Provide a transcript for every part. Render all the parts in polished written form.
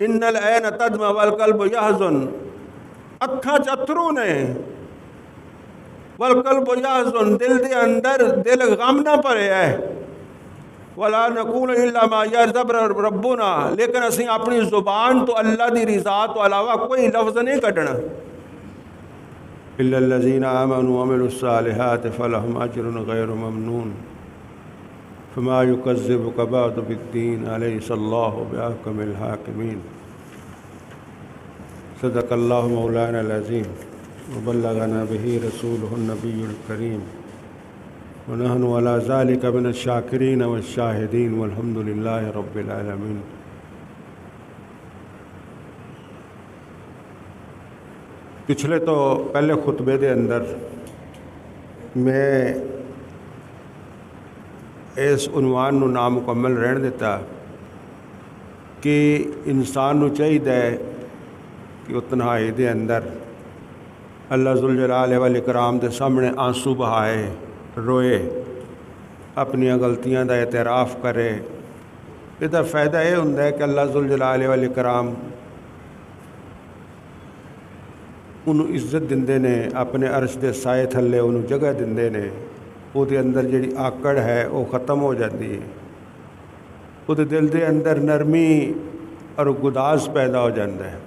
ان العین تدمع والقلب یحزن، اکھاں چ اترو نے، والقلب یحزن، دل دے اندر دل غم نہ بھریا ہے، ولا نقول الا ما یرضی ربنا، لیکن اسی اپنی زبان تو اللہ دی رضا تو علاوہ کوئی لفظ نہیں کڈنا، الا الذین آمنوا وعملوا الصالحات فلهم اجر غیر ممنون فما يكذبك بعد بالدين أليس الله بأحكم الحاكمين صدق الله مولانا العظيم وبلغنا به رسوله النبي الكريم ونحن على ذلك من الشاكرين والشاهدين والحمد لله رب العالمين۔ پچھلے تو پہلے خطبے دے اندر میں اس عنوان نو نامکمل رہن دیتا کہ انسان نو چاہیے کہ وہ تنہائی دے اندر اللہ ذوالجلال والاکرام دے سامنے آنسو بہائے، روئے، اپنی غلطیاں دا اعتراف کرے۔ یہ فائدہ یہ ہوندا ہے کہ اللہ ذوالجلال والاکرام انہوں عزت دندے نے، اپنے عرش دے سائے تھلے انہوں جگہ دندے نے، وہ دے اندر جڑی آکڑ ہے وہ ختم ہو جاتی ہے، وہ دل دے اندر نرمی اور گداز پیدا ہو جاتا ہے،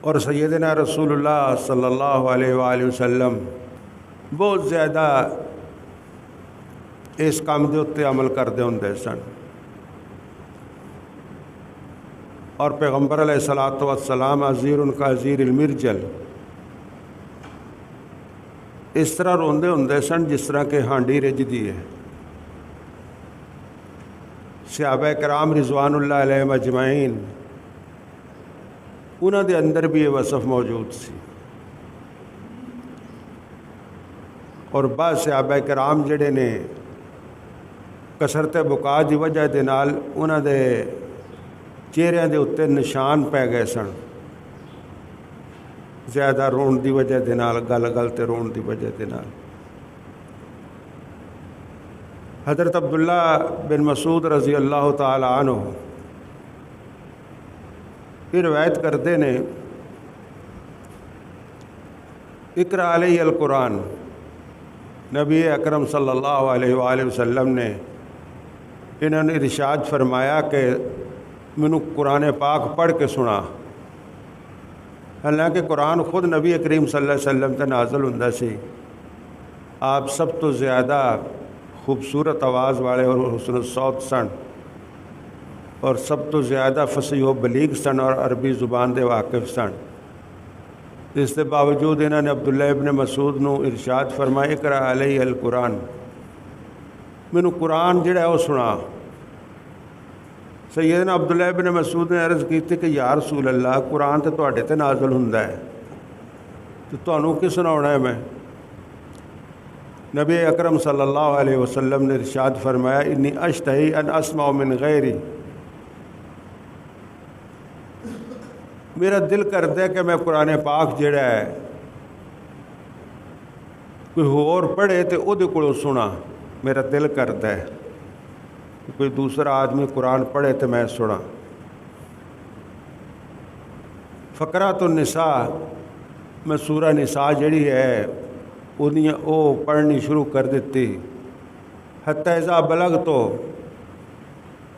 اور سیدنا رسول اللہ صلی اللہ علیہ وآلہ وسلم بہت زیادہ اس کام دے اتے عمل کرتے ہوندے سن، اور پیغمبر علیہ الصلوۃ والسلام عزیر کا عزیر المرجل اس طرح روندے ہوندے سن جس طرح کہ ہانڈی رجدی ہے۔ صحابہ کرام رضوان اللہ علیہم اجمعین انہاں دے اندر بھی یہ وصف موجود سی، اور بعض صحابہ کرام جڑے نے کثرت بکا دی وجہ دے نال انہاں دے چہریاں دے اتے نشان پی گئے سن، زیادہ رون دی وجہ دے نال، گل گل تے رون دی وجہ دے نال۔ حضرت عبداللہ بن مسعود رضی اللہ تعالی عنہ یہ روایت کرتے نے، اقرأ علیہ القرآن، نبی اکرم صلی اللہ علیہ وآلہ وسلم نے انہوں نے ارشاد فرمایا کہ مینوں قرآن پاک پڑھ کے سنا۔ حالانکہ قرآن خود نبی کریم صلی اللہ علیہ وسلم تے نازل ہوندا سی، آپ سب تو زیادہ خوبصورت آواز والے اور حسن الصوت سن، اور سب تو زیادہ فصیح و بلیغ سن اور عربی زبان دے واقف سن۔ اس کے باوجود انہوں نے عبداللہ ابن مسعود نو ارشاد فرمایا اقرأ علیہ القرآن، مینوں قرآن جڑا ہے وہ سنا۔ سیدنا عبداللہ ابن مسعود نے عرض کی کہ یا رسول اللہ قرآن تو تواڈے تے نازل ہوندا ہے، تو تانوں کی سناونا ہے میں؟ نبی اکرم صلی اللہ علیہ وسلم نے ارشاد فرمایا انی اشتہی ان اسمع من غیری، میرا دل کرتا ہے کہ میں قرآن پاک جڑا ہے کوئی اور پڑھے تو وہ کولوں سنا، میرا دل کرتا ہے کوئی دوسرا آدمی قرآن پڑھے تو میں سنا۔ فقرات النساء، میں سورہ نساء جڑی ہے وہ پڑھنی شروع کر دیتی، حتی اذا بلغ، تو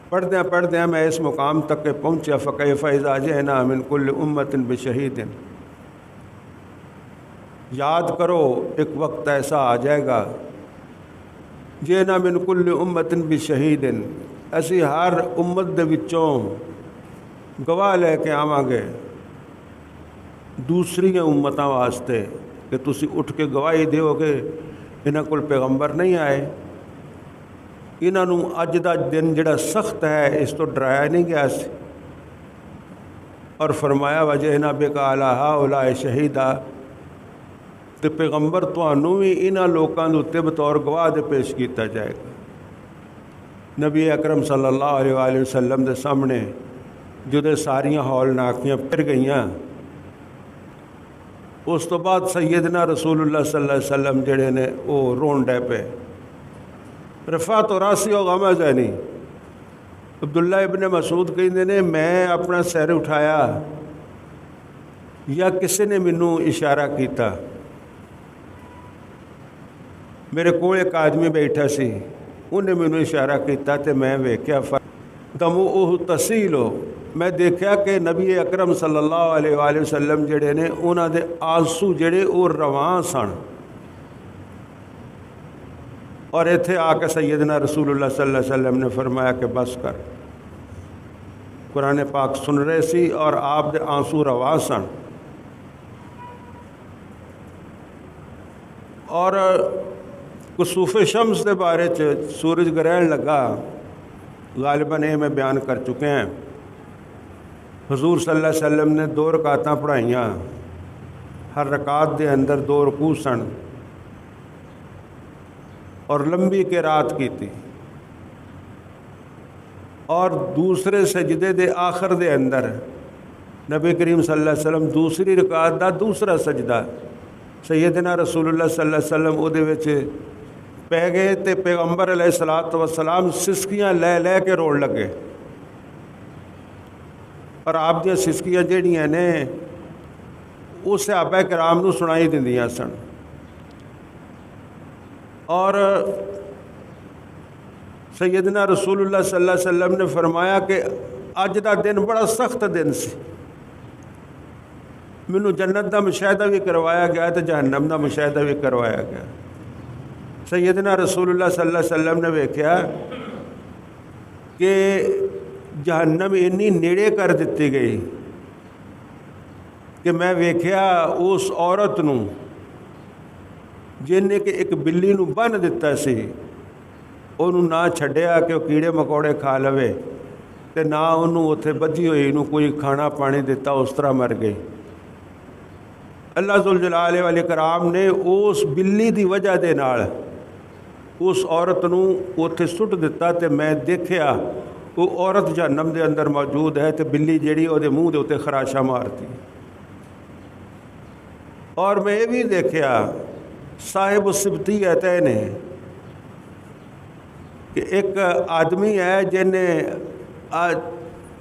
پڑھدیاں میں اس مقام تک کہ پہنچا فکیف اذا جئنا من کل امت بشہید، یاد کرو ایک وقت ایسا آ جائے گا جئنا من کل امت بشہید، اسی ہر امت دے وچوں گواہ لے کے آواں گے دوسری امتاں واسطے کہ تسی اٹھ کے گواہی دیو گے انہاں کول پیغمبر نہیں آئے، انہاں نوں اج دا دن جڑا سخت ہے اس تو ڈرایا نہیں گیا سی، اور فرمایا وجئنا بک علی ہؤلاء شہیدا، تے پیغمبر تانوں بھی انہاں لوکاں دے اُتے بطور گواہ دے پیش کیتا جائے گا۔ نبی اکرم صلی اللہ علیہ وآلہ وسلم دے سامنے جدے ساریاں ہولناکیاں پھر گئیاں، اس تو بعد سیدنا رسول اللہ صلی اللہ علیہ وسلم جڑے نے وہ رون ڈے پے، رفعت راسی و غمزنی، عبداللہ ابن مسعود کہندے نے میں اپنا سر اٹھایا یا کسی نے مینوں اشارہ کیتا، میرے کول ایک آدمی بیٹھا سی، انہیں مینوں اشارہ کیتا تے میں ویکھیا دموعہ تسیل، میں دیکھا کہ نبی اکرم صلی اللہ علیہ وآلہ وسلم جڑے نے انہاں دے آنسو جڑے وہ رواں سن۔ اور ایتھے آ کے سیدنا رسول اللہ صلی اللہ علیہ وسلم نے فرمایا کہ بس کر، قرآن پاک سن رہے سی اور آپ دے آنسو رواں سن۔ اور کسوف شمس دے بارے سورج گرہن لگا، غالباً یہ میں بیان کر چکے ہیں۔ حضور صلی اللہ علیہ وسلم نے 2 رکعتاں پڑھائیاں، ہر رکعت دے اندر 2 رکوع سن اور لمبی قرات کی تھی، اور دوسرے سجدے دے آخر دے اندر نبی کریم صلی اللہ علیہ وسلم دوسری رکعت دا دوسرا سجدہ سیدنا رسول اللہ صلی اللہ علیہ وسلم وہ دے وچ پہ گئے تے پیغمبر علیہ الصلوۃ والسلام سسکیاں لے کے روڑ لگے، اور آپ دیا سسکیاں جہڑیاں نے وہ صحابہ کرام نو سنائی دیندیاں سن۔ اور سیدنا رسول اللہ صلی اللہ علیہ وسلم نے فرمایا کہ اج دا دن بڑا سخت دن سی، مینوں جنت دا مشاہدہ بھی کروایا گیا تے جہنم دا مشاہدہ بھی کروایا گیا۔ سیدنا رسول اللہ صلی اللہ علیہ وسلم نے ویکھیا کہ جہنم اتنی نیڑے کر دیتی گئی کہ میں ویکھیا اس عورت نو جن نے کہ ایک بلی نو بن دیتا سی، انہوں نہ چھڈیا کہ وہ کیڑے مکوڑے کھا لوے تے نہ انہوں اتھے بدھی ہوئی نو کوئی کھانا پانی دیتا، اس طرح مر گئی۔ اللہ ذوالجلال والاکرام نے اس بلی دی وجہ دے نال اس عورت نو اتھے سٹ دیتا تے میں دیکھیا وہ عورت جہنم دے اندر موجود ہے تے بلی جیڑی وہ دے منہ دے اتنے خراشاں مارتی۔ اور میں یہ بھی دیکھیا صاحب السبتیتین نے کہ ایک آدمی ہے جن نے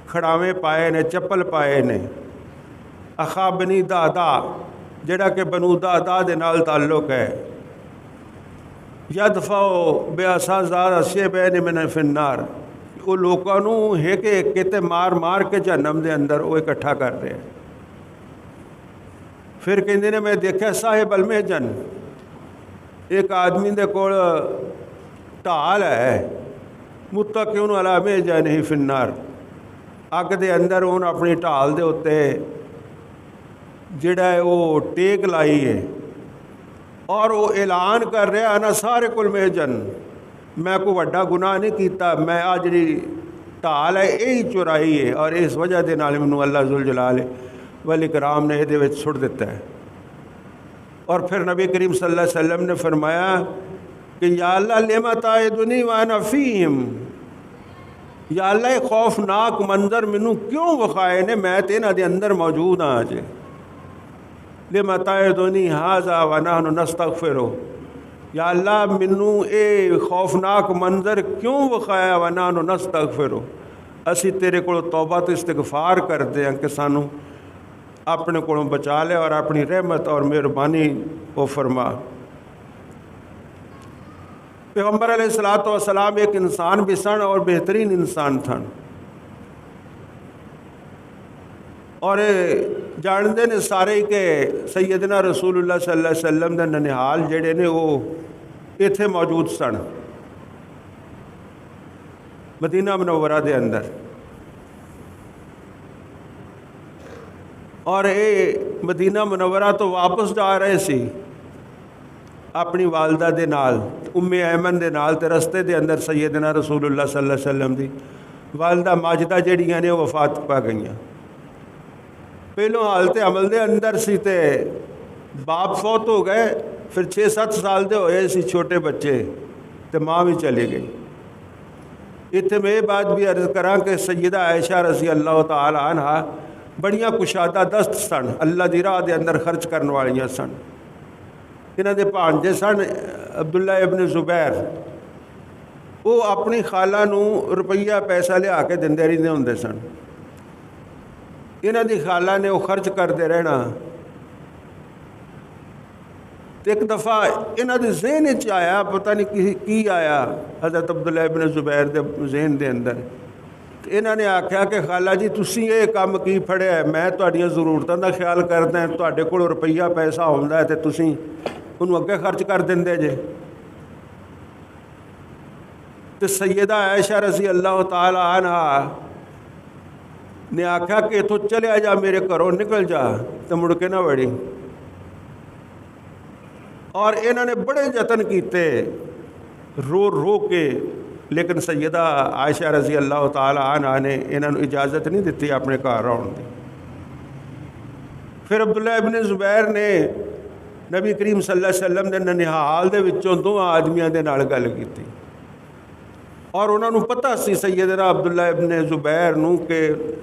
کھڑاویں پائے نے، چپل پائے نے، اخا بنی دادا جڑا کہ بنو دادا دے نال تعلق ہے، یدفع بعصا ذا شیبین من فی النار، وہ لوگوں نو ایک کتے مار مار کے جہنم دے اندر وہ اکٹھا کر رہے ہیں۔ پھر کہندے نے میں دیکھا صاحب المحجن، ایک آدمی دے کول ڈھال ہے، متکئن علی محجنہ فی النار، اگ دے اندر انہوں اپنی ڈھال دے اتے جڑا ہے وہ ٹیک لائی ہے، اور وہ اعلان کر رہا انا سارے کل محجن، میں کوئی وڈا گناہ نہیں کیتا، میں آ جڑی ڈھال ہے یہی چرائی ہے، اور اس وجہ دے نال مینوں اللہ ذوالجلال والاکرام نے یہ وچ سٹ دیتا ہے۔ اور پھر نبی کریم صلی اللہ علیہ وسلم نے فرمایا کہ یا اللہ لما تعدنی وانا فیہم، یا اللہ یہ خوفناک منظر مینوں کیوں وخائے نے، میں تے انہاں دے اندر موجود ہاں جے، لما تعدنی ھذا ونحن نستغفر، یا اللہ مینوں اے خوفناک منظر کیوں وخایا ونحن نستغفر، اسی تیرے کو توبہ تو استغفار کرتے ہیں کہ سانو اپنے کو بچا لے اور اپنی رحمت اور مہربانی کو فرما۔ پیغمبر علیہ الصلوۃ والسلام ایک انسان بھی سن اور بہترین انسان تھن، اور جانتے نے سارے کہ سیدنا رسول اللہ صلی اللہ علیہ وسلم دے ننہال جڑے نے وہ ایتھے موجود سن مدینہ منورہ دے اندر، اور اے مدینہ منورہ تو واپس جا رہے سی اپنی والدہ دے نال، ام ایمن دے نال، تے رستے دے اندر سیدنا رسول اللہ صلی اللہ علیہ وسلم دی والدہ ماجدہ جڑیاں نے وفات پا گئیاں۔ پہلوں حالت عمل دے اندر سی تے باپ فوت ہو گئے، پھر 6-7 سال دے ہوئے سی چھوٹے بچے، تے ماں بھی چلی گئی۔ اتنے میں یہ بات بھی عرض کراں کہ سیدہ عائشہ رضی اللہ تعالی عنہ بڑیاں کشادہ دست سن، اللہ دی راہ دے اندر خرچ کرنے والیاں سن۔ انہاں دے بھانجے سن عبداللہ ابن زبیر، وہ اپنی خالہ نو روپیہ پیسہ لیا کے دے رہتے ہوں سن. یہاں دی خالہ نے وہ خرچ کرتے رہنا. ایک دفعہ یہاں دے ذہن آیا، پتہ نہیں کی آیا حضرت عبداللہ ابن زبیر دے ذہن دے اندر. یہاں نے آخیا کہ خالہ جی تسی یہ کام کی پھڑیا ہے، میں تہاڈیاں ضرورتوں کا خیال کردا ہاں، تہاڈے کول روپیہ پیسہ ہوندا ہے تے تسی انہوں اگے خرچ کر دے جے. تو سیدہ عائشہ رضی اللہ تعالی عنہ نے آخیا کہ اتوں چلیا جا، میرے گھروں نکل جا تو مڑ کے نہ وڑی. اور انہوں نے بڑے جتن کیتے رو رو کے، لیکن سیدہ عائشہ رضی اللہ تعالی عنہ نے انہوں نے اجازت نہیں دیتی اپنے گھر آن دی. پھر عبداللہ ابن زبیر نے نبی کریم صلی اللہ علیہ وسلم نے ننہال دے وچوں دو آدمیاں دے نال گل کیتی، اور انہوں نے پتہ سی سیدنا عبداللہ ابن زبیر نو کہ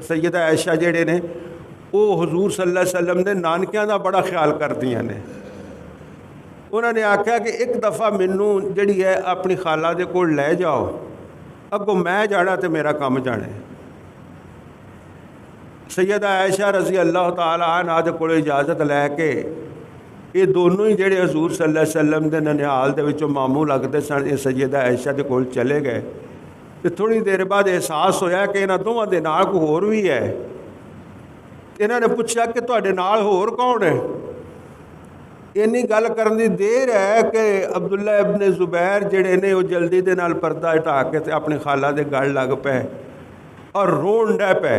سیدہ عائشہ جڑے نے وہ حضور صلی اللہ علیہ وسلم دے نانکیاں دا بڑا خیال کردیاں نے. انہوں نے آخیا کہ ایک دفعہ مینوں جڑی ہے اپنی خالہ دے کول لے جاؤ، اگوں میں جانا تے میرا کام جانے. سیدہ عائشہ رضی اللہ تعالی عنہ دے کول اجازت لے کے یہ دونوں ہی جڑے حضور صلی اللہ علیہ وسلم دے ننہال دے وچوں ماموں لگتے سن، یہ سیدہ عائشہ دے کول چلے گئے. تے تھوڑی دیر بعد احساس ہویا کہ انہاں دوواں دے نال کوئی ہور بھی ہے. انہوں نے پوچھا کہ تہاڈے نال ہور کون ہے؟ اینی گل کرن دی دیر ہے کہ عبداللہ ابن زبیر جڑے نے وہ جلدی دے نال پردہ ہٹا کے تے اپنی خالہ دے گل لگ پے اور رون ڈے پے،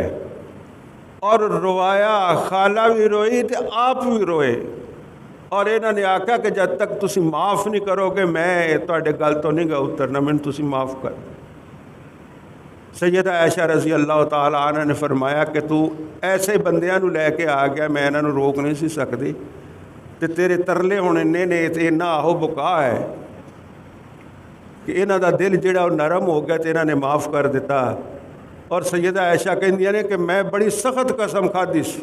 اور روایا، خالہ بھی روئی تے آپ بھی روئے. اور انہوں نے آخیا کہ جب تک تسی معاف نہیں کرو گے میں تہاڈے گل تو نہیں گا اترنا، مینوں تسی معاف کر. سیدہ عائشہ رضی اللہ تعالی عنہ نے فرمایا کہ تو ایسے بندیاں نو لے کے آ گیا، میں انہاں نو روک نہیں سی سکتی، تے تیرے ترلے ہونے نے تے انہاں آہو بکا ہے کہ انہاں دا دل جڑا وہ نرم ہو گیا تے انہاں نے معاف کر دیتا. اور سیدہ عائشہ کہندیاں نے کہ میں بڑی سخت قسم کھادی سی،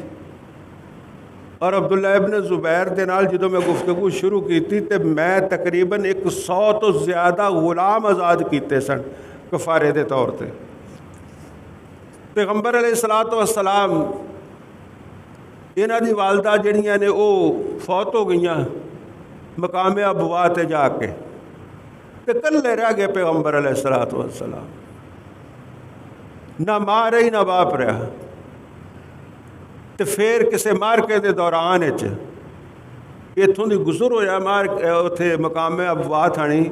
اور عبداللہ ابن زبیر دے نال جدوں میں گفتگو شروع کیتی تے میں تقریباً 100 تو زیادہ غلام آزاد کیتے سن کفارے دے طور تے. پیغمبر علیہ الصلوۃ والسلام انہاں دی والدہ جڑیاں نے وہ فوت ہو گئیاں مقام ابوا تے جا کے، تے کلے رہ گئے پیغمبر علیہ الصلوۃ والسلام. نہ ماں رہی نہ باپ رہا. تے پھر کسے مارکے دے دوران اتوں دی گزر ہویا اتنے مقام ابوا تھانی،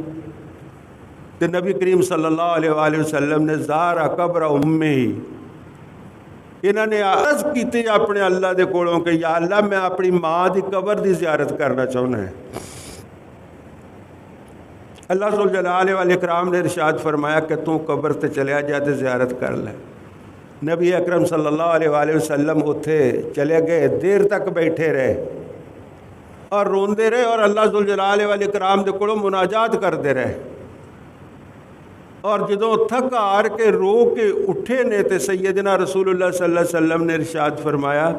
تے نبی کریم صلی اللہ علیہ وآلہ وسلم نے زارا قبر امی، انہوں نے عرض کیتی اپنے اللہ دے کولوں کہ یا اللہ میں اپنی ماں دی قبر دی زیارت کرنا چاہنا ہے. اللہ ذوالجلال والاکرام نے ارشاد فرمایا کہ تو قبر تے چلیا جا تے زیارت کر لے. نبی اکرم صلی اللہ علیہ وآلہ وسلم اتھے چلے گئے، دیر تک بیٹھے رہے اور روندے رہے، اور اللہ ذوالجلال والاکرام دے کولوں مناجات کرتے رہے. اور جدوں تھک ہار کے رو کے اٹھے نے تے سیدنا رسول اللہ صلی اللہ علیہ وسلم نے ارشاد فرمایا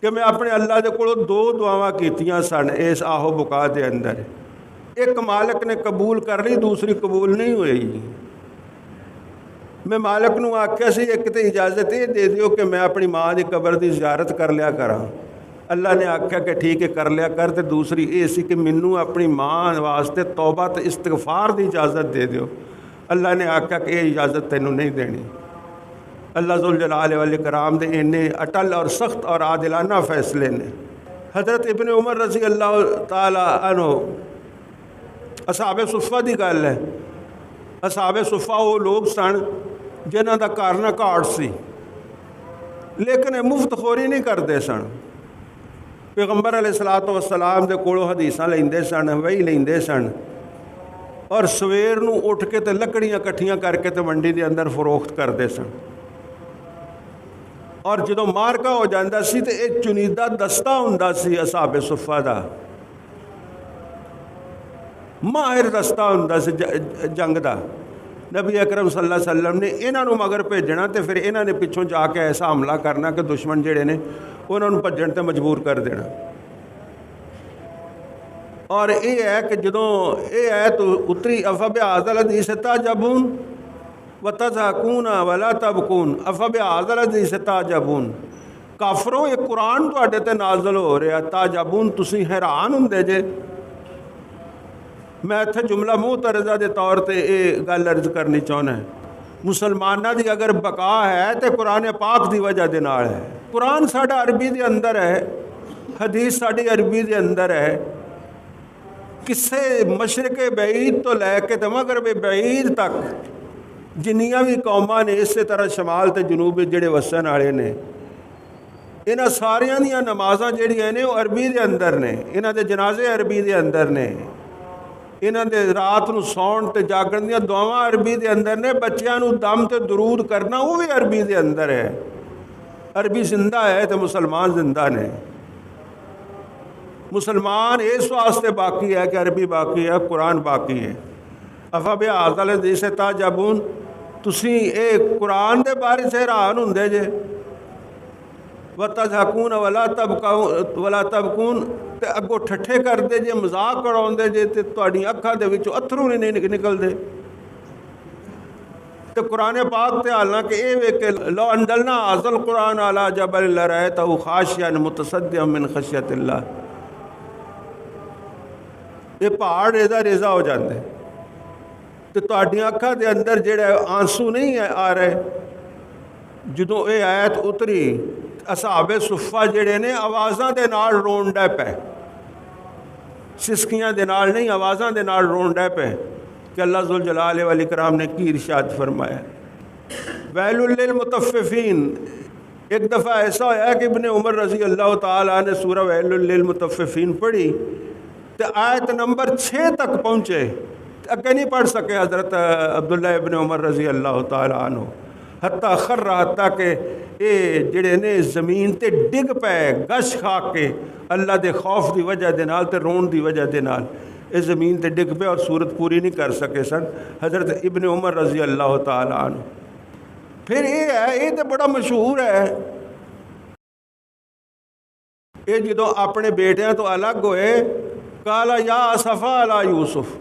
کہ میں اپنے اللہ دے کولوں 2 دعاواں کیتیاں سن اس آہو بکا دے اندر. ایک مالک نے قبول کر لی، دوسری قبول نہیں ہوئی. میں مالک نو آکھیا سی ایک تے اجازت یہ دے دیو کہ میں اپنی ماں دی قبر دی زیارت کر لیا کراں. اللہ نے آکھیا کہ ٹھیک ہے کر لیا کر. تے دوسری یہ سی کہ مینوں اپنی ماں واسطے توبہ تے استغفار دی اجازت دے دیو. اللہ نے آکھیا کہ یہ اجازت تینوں نہیں دینی. اللہ ذوالجلال والاکرام دے اننے اٹل اور سخت اور عادلانہ فیصلے نے. حضرت ابن عمر رضی اللہ تعالی عنہ، اصحاب صفہ دی گل ہے. اصحاب صفہ وہ لوگ سن جنہاں دا گھر نہ گھاٹ سی، لیکن یہ مفت خوری نہیں کرتے سن. پیغمبر علیہ الصلوۃ والسلام دے کولوں حدیثاں لیندے سن، وحی لیندے سن، اور سویر نو اٹھ کے تے لکڑیاں کٹھیاں کر کے تے منڈی دے اندر فروخت کرتے سن. اور جدوں مارکا ہو جاندا سی تے ایک چنیدہ دستہ ہوندا سی اصحاب صفہ دا، ماہر دستہ ہوندا سی جنگ دا. نبی اکرم صلی اللہ علیہ وسلم نے انہاں نو مگر بھیجنا تے پھر انہاں نے پچھوں جا کے ایسا حملہ کرنا کہ دشمن جڑے نے انہاں نو بھجن تے مجبور کر دینا. اور یہ ہے کہ جدوں یہ آیت اتری افبہذا الحدیث تعجبون وتضحکون ولا تبکون افبہذا الحدیث تعجبون کافروں یہ قرآن تواڈے تے نازل ہو رہا تعجبون تسی حیران ہوندے جے. میں اتنے جملہ معترضہ دے طور تے یہ گل عرض کرنی چاہنا ہے. مسلمانوں دی اگر بقا ہے تو قرآن پاک دی وجہ دے نال ہے. قرآن ساڈا عربی دے اندر ہے, حدیث ساڈی عربی دے اندر ہے. کسے مشرق بعید تو لے کے تو مغرب بعید تک جنیاں بھی قوماں نے اسی طرح شمال تے جنوب جڑے وسن والے نے انہاں ساریاں دیاں نمازاں جڑیاں نے وہ عربی دے اندر نے, انہاں دے جنازے عربی دے اندر نے, انہاں دے رات نو سون تے جاگن دیاں دعاواں عربی دے اندر نے, بچیاں نو دم تے درود کرنا وہ بھی عربی دے اندر ہے. عربی زندہ ہے تو مسلمان زندہ نے. مسلمان اس واسطے باقی ہے کہ عربی باقی ہے, قرآن باقی ہے. افبہذا الحدیث تعجبون تسی اے قرآن دے بارے سے حیران ہوندے جے. وتضحکون ولا تبکون تے اگوں ٹھٹھے کردے جے, مذاق اڑاؤندے جے تے تہاڈی اکھاں دے وچوں اتھرو نہیں نکلدے. تے قرآن پاک تے حالانکہ اے وے کہ لو انزلنا ھذا القرآن علی جبل لرأیتہ خاشعا متصدعا من خشیۃ اللہ, یہ پہاڑ ریزا ریزا ہو جاندے تے تہاڈیاں اکھاں دے اندر جڑے آنسو نہیں آ رہے. جدوں اے آیت اتری اصحاب صفہ جڑے نے آوازاں دے نال رون ڈے پے, سسکیاں دے نال نہیں آوازاں دے نال رون ڈے پے کہ اللہ ذوالجلال والاکرام نے کی ارشاد فرمایا. ویل للمطففین, ایک دفعہ ایسا ہوا کہ ابن عمر رضی اللہ تعالیٰ نے سورہ ویل للمطففین پڑھی تو آیت نمبر 6 تک پہنچے, اگے نہیں پڑھ سکے حضرت عبداللہ ابن عمر رضی اللہ تعالیٰ عنہ, حتیٰ کہ یہ جڑے نے زمین تے ڈگ پے گش کھا کے اللہ دے خوف دی وجہ دے نال تے رون دی وجہ دے نال یہ زمین تے ڈگ پے اور سورت پوری نہیں کر سکے سن حضرت ابن عمر رضی اللہ تعالیٰ عنہ. پھر یہ ہے, یہ تو بڑا مشہور ہے, یہ جدوں اپنے بیٹیاں تو الگ ہوئے قال یا اسفا علی یوسف,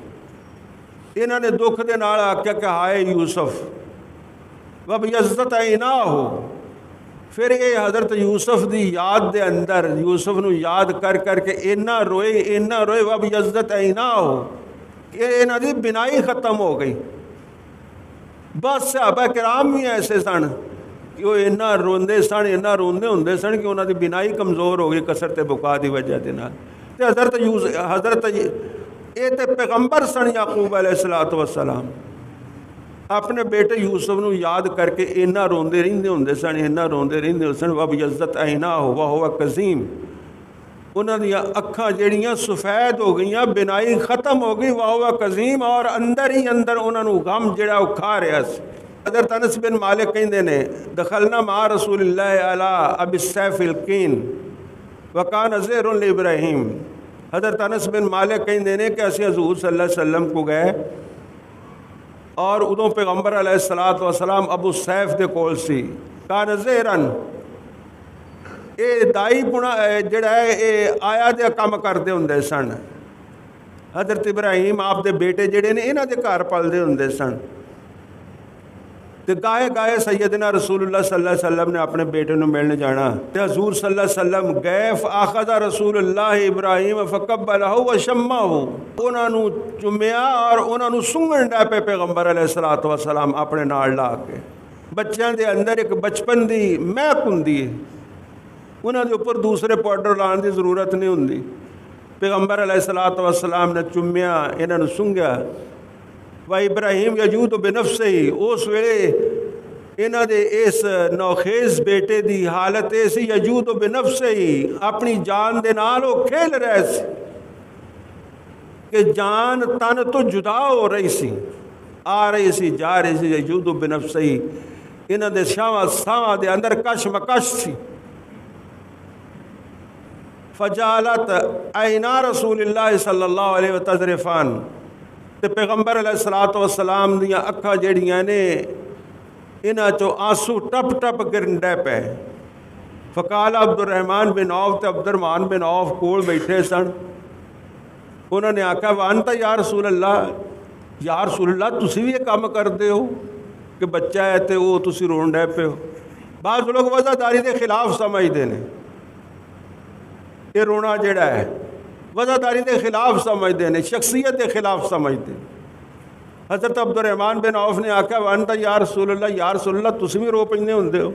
انہوں نے دکھ دے نال آکھیا کہ ہائے یوسف, وَبِيَضَّتْ عَيْنَاهُ. پھر یہ حضرت یوسف دی یاد دے اندر یوسف نو یاد کر کر کے اینا روئے وَبِيَضَّتْ عَيْنَاهُ کہ انہاں دی بینائی ختم ہو گئی. بس صحابہ کرام بھی ایسے سن کہ وہ اینا روندے ہوندے سن کہ انہاں دی بینائی کمزور ہو گئی کثرت بکا دی وجہ دے نال. تے حضرت یہ تے پیغمبر سن یعقوب علیہ السلام اپنے بیٹے یوسف نو یاد کر کے اینا روندے رہندے ہوندے سن. وَبِيَضَّتْ عَيْنَاهُ وَهُوَ كَظِيمٌ, انہاں دیاں اکھاں جڑیاں سفید ہو گئیاں, بینائی ختم ہو گئی. وَهُوَ كَظِيمٌ, اور اندر ہی اندر انہاں نو غم جڑا او کھا رہا سی. حضرت انس بن مالک کہندے نے دخلنا مع رسول اللہ علی ابی السیف الکین وکان زہر لابراہیم. حضرت انس بن مالک کہندے نے کہ اسی حضور صلی اللہ علیہ وسلم کو گئے اور ادوں پیغمبر علیہ السلام ابو سیف دے کول سی. کان زہرن, اے دائی پنا جڑا ہے اے آیا دے کام کردے ہوندے سن. حضرت ابراہیم آپ دے بیٹے جڑے نے انہاں دے گھر پلدے ہوندے سن. تے گائے سیدنا رسول اللہ صلی اللہ علیہ وسلم نے اپنے بیٹے نو ملنے جانا تے حضور صلی اللہ علیہ وسلم گئے. فاخذ رسول اللہ ابراہیم فقبلہ وشمہ, انہاں نو چومیا اور انہاں نو سونگن ڈے پے پیغمبر علیہ السلام اپنے نال لا کے. بچیاں دے اندر ایک بچپن دی مہک ہوندی ہے, انہاں دے اوپر دوسرے پاؤڈر لان دی ضرورت نہیں ہوندی. پیغمبر علیہ السلام نے چومیا, انہاں نو سونگیا. ابراہیم یجود بنفسہ, اس ویلے انہاں دے اس نوخیز بیٹے دی حالت ایسی یجود بنفسہ, اپنی جان دے نال وہ کھیل رہے سی کہ جان تن تو جدا ہو رہی سی, آ رہی سی جا رہی سی. یجود بنفسہ, انہاں دے ساواں دے اندر کش مکش سی. فجالت عینا رسول اللہ صلی اللہ علیہ وسلم تذرفان, تے پیغمبر علیہ السلام دیاں اکھاں جڑیاں نے انہاں چوں آنسو ٹپ ٹپ گرن ڈے پے. فقال عبد الرحمن بن عوف, تے عبد الرحمن بن عوف کول بیٹھے سن. انہوں نے آکھا وانتا یا رسول اللہ تسی بھی یہ کام کرتے ہو کہ بچہ ہے تو وہ تسی رون ڈے پہ ہو. بعض لوگ وزاداری دے خلاف سمجھتے ہیں، یہ رونا جڑا ہے وزاداری دے خلاف سمجھتے ہیں، شخصیت دے خلاف سمجھتے ہیں. حضرت عبد الرحمن بن عوف نے آکھا وانتا یا رسول اللہ تسی بھی رو پہنے ہوندے ہو.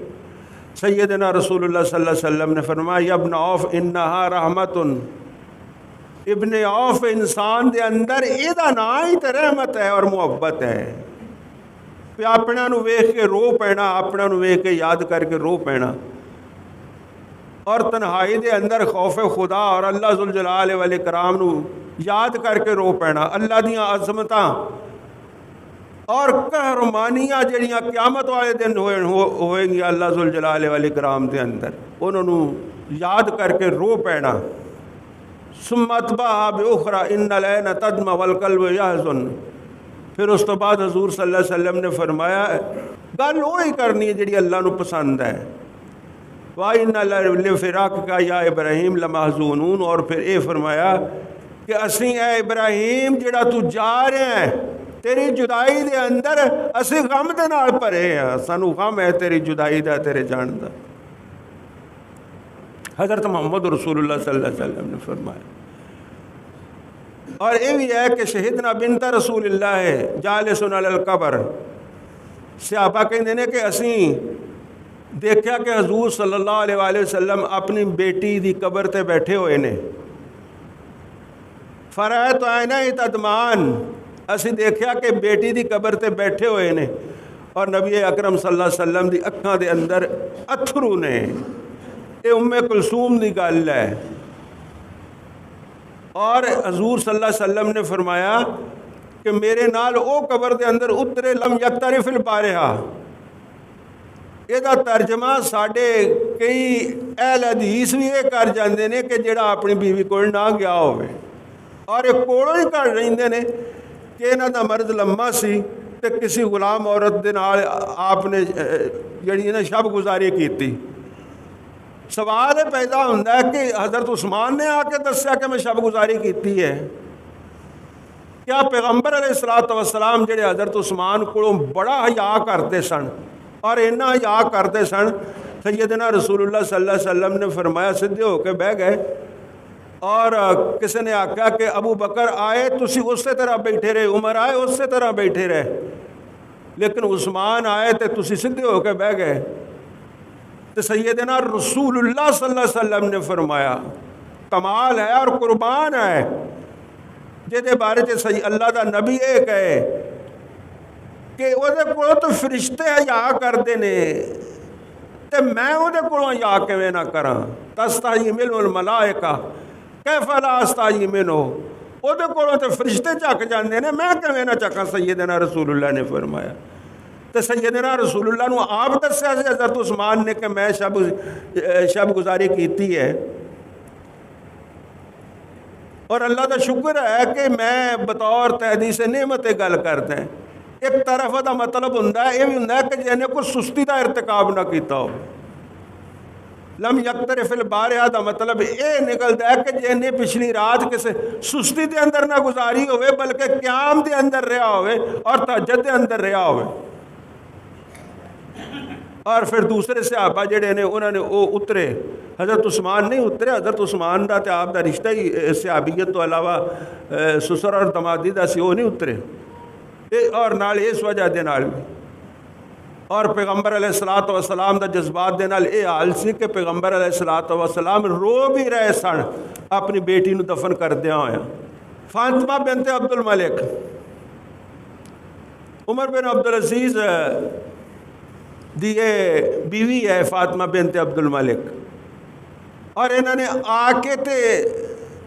سیدنا رسول اللہ صلی اللہ علیہ وسلم نے فرمایا یا ابن عوف انہا رحمت، ابن عوف انسان دے اندر ایدہ نا ہی تے رحمت ہے اور محبت ہے. پہ اپنا نو ویکھ کے رو پینا، اپنا نو ویکھ کے یاد کر کے رو پینا، اور تنہائی دے اندر خوف خدا اور اللہ ذوالجلال والاکرام نو یاد کر کے رو پینا. اللہ دیاں عظمتاں اور قہرمانیاں جڑیاں قیامت والے دن ہوئے گی اللہ ذوالجلال والاکرام دے اندر، انہوں نے یاد کر کے رو پینا. ثم اتبعها باخرى ان العين تدمع والقلب يحزن. پھر اس تو بعد حضور صلی اللہ علیہ وسلم نے فرمایا گل وہی کرنی ہے جڑی اللہ نو پسند ہے. وَإِنَّ لِفِرَاقِكَ يَا إِبْرَاهِيمُ لَمَحْزُونُونَ. اور پھر اے فرمایا کہ اسی اے ابراہیم جڑا تو جا رہے ہیں تیری جدائی دے اندر اسی غم دے نال بھرے ہیں، سانو غم ہے تیری جدائی دا، تیرے جان دا. حضرت محمد رسول اللہ صلی اللہ علیہ وسلم نے فرمایا. اور یہ بھی ہے کہ شہیدنا بنت رسول اللہ جالسن علی القبر، صحابہ کہندے نے کہ اسی دیکھا کہ حضور صلی اللہ علیہ وآلہ وسلم اپنی بیٹی دی قبر تے بیٹھے ہوئے نے. فرأیت عینیہ تدمعان، اسی دیکھا کہ بیٹی دی قبر تے بیٹھے ہوئے نے اور نبی اکرم صلی اللہ علیہ وسلم دی اکھاں دے اندر اتھرو نے. یہ ام کلثوم دی گل ہے. اور حضور صلی اللہ علیہ وسلم نے فرمایا کہ میرے نال او قبر دے اندر اترے لم یقترف البارحہ. یہ ترجمہ ساڈے کئی اہل حدیث بھی یہ کر جاندے نے کہ جڑا اپنی بیوی کول نہ گیا ہوئے، اور یہ کولوں ہی کر رہندے نے کہ انہاں دا مرض لمبا سی تے کسی غلام عورت دے نال آپ نے جڑی نا شب گزاری کیتی. سوال پیدا ہوتا ہے کہ حضرت عثمان نے آ کے دسیا کہ میں شب گزاری کیتی ہے. کیا پیغمبر علیہ الصلوۃ والسلام جڑے حضرت عثمان کو بڑا حیا کرتے سن اور اتنا حیا کرتے سن، سیدنا رسول اللہ صلی اللہ علیہ وسلم نے فرمایا سدھے ہو کے بہ گئے، اور کسی نے آکھا کہ ابو بکر آئے تسی اسی طرح بیٹھے رہے، عمر آئے اسی طرح بیٹھے رہے، لیکن عثمان آئے تے تسی سدھے ہو کے بہ گئے. تو سیدنا رسول اللہ صلی اللہ علیہ وسلم نے فرمایا کمال ہے اور قربان ہے جہدے بارے چ اللہ دا نبی یہ کہے کہ وہ کو تو فرشتے حیا کرتے نے تے میں وہ کو حیا کیویں نہ کراں. تستحی منہ الملائکہ کیف لا استحی منہ، وہ کو تو فرشتے چک جاندے نے، میں کیویں نہ چکاں. سیدنا رسول اللہ نے فرمایا. تو سیدنا رسول اللہ نو آپ دسیا سی حضرت عثمان نے کہ میں شب گزاری کیتی ہے. اور اللہ کا شکر ہے کہ میں بطور تحدیث نعمت گل کرتا ہے. ایک طرف دا مطلب ہوتا ہے یہ بھی ہوتا ہے کہ جنہیں کوئی سستی کا ارتکاب نہ کیتا ہو. لم یقترف البارحہ دا مطلب یہ نکلتا ہے کہ جنہیں پچھلی رات کسی سستی دے اندر نہ گزاری ہوئے بلکہ قیام دے اندر رہا ہوئے اور تہجد دے اندر رہا ہوئے. اور پھر دوسرے صحابہ جڑے نے انہوں نے وہ اترے. حضرت عثمان نہیں اترے، حضرت عثمان دا تے آپ دا رشتہ ہی صحابیت تو علاوہ سسر اور دمادی دا سی، وہ نہیں اترے. اور نال اس وجہ دے نال بھی، اور پیغمبر علیہ الصلوۃ والسلام دا جذبات دے نال یہ حال سی کہ پیغمبر علیہ الصلوۃ والسلام رو بھی رہے سن اپنی بیٹی نو دفن کردیاں ہویا. فاطمہ بنت عبد الملک، عمر بن عبدالعزیز دی بیوی ہے فاطمہ بنت عبد الملک، اور انہوں نے آ کے تے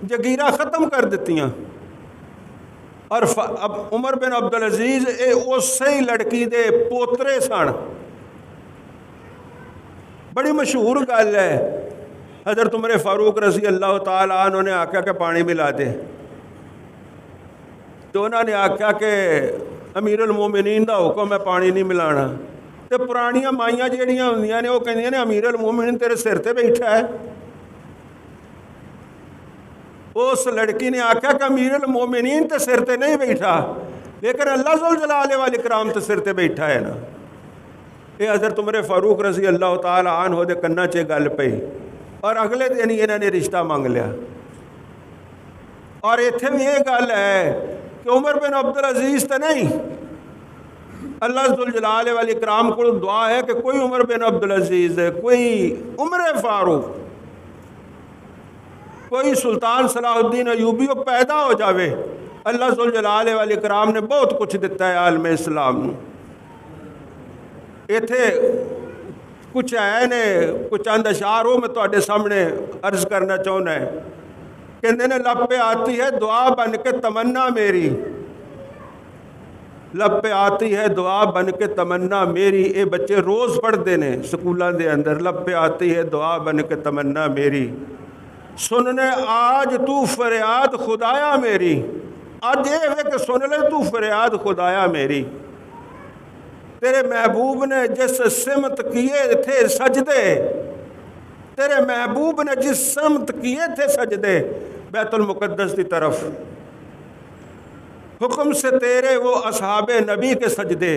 جگیرہ ختم کر دیتیاں. اور اب عمر بن عبدالعزیز اسی لڑکی دے پوترے سن. بڑی مشہور گل ہے، حضرت عمر فاروق رضی اللہ تعالیٰ عنہ نے آکھا کہ پانی ملا دے، تو انہوں نے آکھا کہ امیر المومنین دا حکم ہے پانی نہیں ملانا. تو پرانیاں مائیاں جہڑیاں ہوندیاں نے وہ کہندیاں نے امیر المومنین تیرے سر تے بیٹھا ہے، اس لڑکی نے آخیا کہ امیر المومنین تے سر تے نہیں بیٹھا، لیکن اللہ ذوالجلال والاکرام تے سر تے بیٹھا ہے نا۔ یہ حضرت عمر فاروق رضی اللہ تعالی عنہ دے کنا چ گل پئی، اور اگلے دن ہی انہوں نے رشتہ مانگ لیا۔ اور اتنے بھی یہ گل ہے کہ عمر بن عبدالعزیز تو نہیں، اللہ ذوالجلال والاکرام کو دعا ہے کہ کوئی عمر بن عبدالعزیز ہے، کوئی عمر فاروق، کوئی سلطان صلاح الدین ایوبی پیدا ہو جاوے۔ اللہ ذوالجلال والاکرام نے بہت کچھ دیتا ہے عالم اسلام نو۔ ایتھے کچھ ہے نے کچھ چند اشعار وہ میں تواڈے سامنے عرض کرنا چاہنا ہے۔ کہندے نے لب پہ آتی ہے دعا بن کے تمنا میری، لب پہ آتی ہے دعا بن کے تمنا میری۔ اے بچے روز پڑھتے ہیں سکولاں دے اندر، لب پہ آتی ہے دعا بن کے تمنا میری، سننے آج تو فریاد خدایا میری۔ آج یہ ہے کہ سن لے تو فریاد خدایا میری۔ تیرے محبوب نے جس سمت کیے تھے سجدے، تیرے محبوب نے جس سمت کیے تھے سجدے بیت المقدس کی طرف، حکم سے تیرے وہ اصحاب نبی کے سجدے۔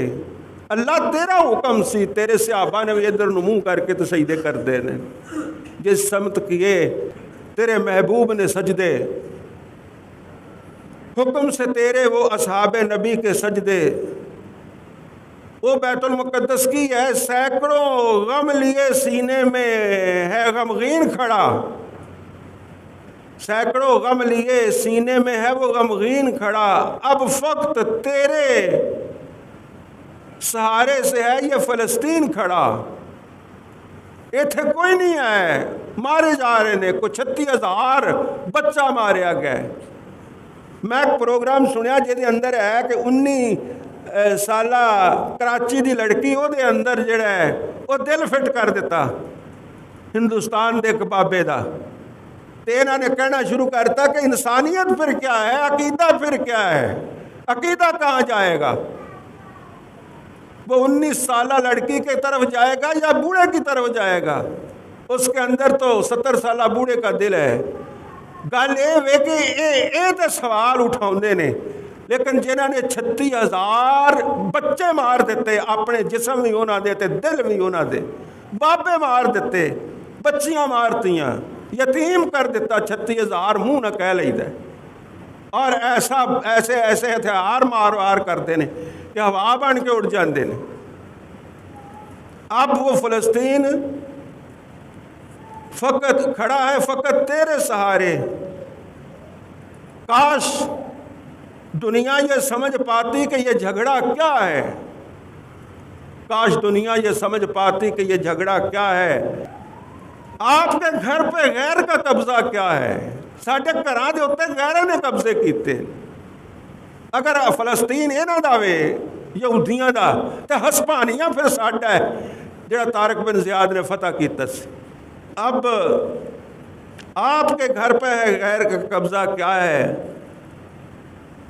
اللہ تیرا حکم سی، تیرے صحابہ نے بھی ادھر منہ کر کے تو سجدے کر دینے۔ جس سمت کیے تیرے محبوب نے سجدے، حکم سے تیرے وہ اصحاب نبی کے سجدے۔ وہ بیت المقدس کی ہے سینکڑوں غم لیے سینے میں ہے غمگین کھڑا، سینکڑوں غم لیے سینے میں ہے وہ غمگین کھڑا۔ اب فقط تیرے سہارے سے ہے یہ فلسطین کھڑا۔ ایتھے کوئی نہیں ہے، مارے جا رہے نے، کوئی 36,000 بچہ ماریا گیا۔ میں ایک پروگرام سنیا جہدے اندر ہے کہ 19 سالہ کراچی دی لڑکی وہ دے اندر جڑا ہے وہ دل فٹ کر دیتا ہندوستان دے ایک بابے دا، تے انہوں نے کہنا شروع کرتا کہ انسانیت پھر کیا ہے، عقیدہ پھر کیا ہے، عقیدہ کہاں جائے گا؟ وہ 19 سالہ لڑکی کی طرف جائے گا یا بوڑھے کی طرف جائے گا؟ اس کے اندر تو 70 سالہ بوڑھے کا دل ہے۔ گل یہ کہ یہ تو سوال اٹھاؤندے نے، لیکن جنہوں نے 36,000 بچے مار دیتے، اپنے جسم بھی انہوں دے تے دل بھی انہوں دے، بابے مار دیتے، بچیاں مارتیاں، یتیم کر دیتا، 36,000 منہ نہ کہہ لئی دے، اور ایسے ہتھیار مار کرتے ہیں کہ ہوا بن کے اڑ جاندے نے۔ اب وہ فلسطین فقط کھڑا ہے فقط تیرے سہارے۔ کاش دنیا یہ سمجھ پاتی کہ یہ جھگڑا کیا ہے، کاش دنیا یہ سمجھ پاتی کہ یہ جھگڑا کیا ہے۔ آپ کے گھر پہ غیر کا قبضہ کیا ہے؟ ساڈے گھراں دے اوتے غیراں نے قبضے کیتے۔ اگر فلسطین انہاں دا وے یہودیاں دا تے ہسپانیہ پھر ساڈا ہے جڑا طارق بن زیاد نے فتح کیتا سی۔ اب آپ کے گھر پہ غیر کا قبضہ کیا ہے؟